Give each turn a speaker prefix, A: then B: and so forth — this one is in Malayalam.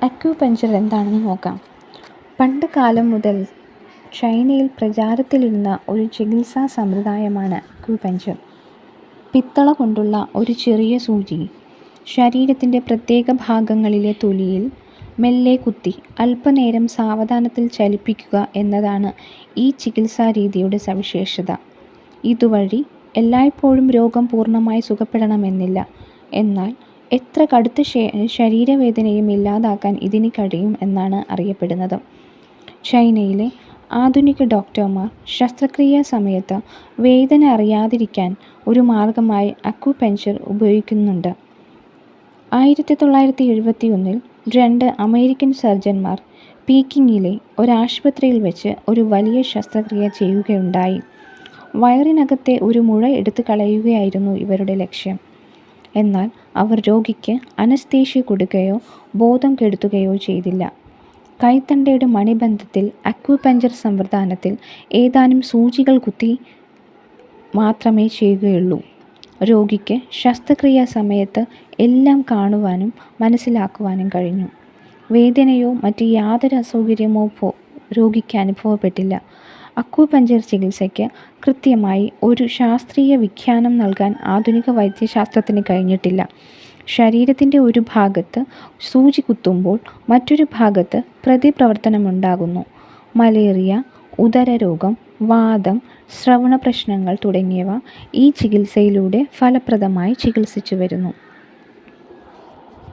A: അക്യുപഞ്ചർ എന്താണെന്ന് നോക്കാം. പണ്ട് കാലം മുതൽ ചൈനയിൽ പ്രചാരത്തിലിരുന്ന ഒരു ചികിത്സാ സമ്പ്രദായമാണ് അക്യുപഞ്ചർ. പിത്തള കൊണ്ടുള്ള ഒരു ചെറിയ സൂചി ശരീരത്തിൻ്റെ പ്രത്യേക ഭാഗങ്ങളിലെ തൊലിയിൽ മെല്ലെ കുത്തി അല്പനേരം സാവധാനത്തിൽ ചലിപ്പിക്കുക എന്നതാണ് ഈ ചികിത്സാരീതിയുടെ സവിശേഷത. ഇതുവഴി എല്ലായ്പ്പോഴും രോഗം പൂർണ്ണമായി സുഖപ്പെടണമെന്നില്ല. എന്നാൽ എത്ര കടുത്ത ശരീരവേദനയും ഇല്ലാതാക്കാൻ ഇതിന് കഴിയും എന്നാണ് അറിയപ്പെടുന്നത്. ചൈനയിലെ ആധുനിക ഡോക്ടർമാർ ശസ്ത്രക്രിയാ സമയത്ത് വേദന അറിയാതിരിക്കാൻ ഒരു മാർഗമായി അക്യുപഞ്ചർ ഉപയോഗിക്കുന്നുണ്ട്. 1971 2 അമേരിക്കൻ സർജന്മാർ പീക്കിങ്ങിലെ ഒരാശുപത്രിയിൽ വെച്ച് ഒരു വലിയ ശസ്ത്രക്രിയ ചെയ്യുകയുണ്ടായി. വയറിനകത്തെ ഒരു മുഴ എടുത്തു കളയുകയായിരുന്നു ഇവരുടെ ലക്ഷ്യം. എന്നാൽ അവർ രോഗിക്ക് അനസ്തേഷ്യ കൊടുക്കുകയോ ബോധം കെടുത്തുകയോ ചെയ്തില്ല. കൈത്തണ്ടയുടെ മണിബന്ധത്തിൽ അക്യുപഞ്ചർ സമ്പ്രദായത്തിൽ ഏതാനും സൂചികൾ കുത്തി മാത്രമേ ചെയ്യുകയുള്ളൂ. രോഗിക്ക് ശസ്ത്രക്രിയാ സമയത്ത് എല്ലാം കാണുവാനും മനസ്സിലാക്കുവാനും കഴിഞ്ഞു. വേദനയോ മറ്റ് യാതൊരു അസൗകര്യമോ രോഗിക്ക് അനുഭവപ്പെട്ടില്ല. അക്യുപഞ്ചർ ചികിത്സയ്ക്ക് കൃത്യമായി ഒരു ശാസ്ത്രീയ വിഖ്യാനം നൽകാൻ ആധുനിക വൈദ്യശാസ്ത്രത്തിന് കഴിഞ്ഞിട്ടില്ല. ശരീരത്തിൻ്റെ ഒരു ഭാഗത്ത് സൂചി കുത്തുമ്പോൾ മറ്റൊരു ഭാഗത്ത് പ്രതിപ്രവർത്തനമുണ്ടാകുന്നു. മലേറിയ, ഉദരരോഗം, വാതം, ശ്രവണ പ്രശ്നങ്ങൾ തുടങ്ങിയവ ഈ ചികിത്സയിലൂടെ ഫലപ്രദമായി ചികിത്സിച്ചു വരുന്നു.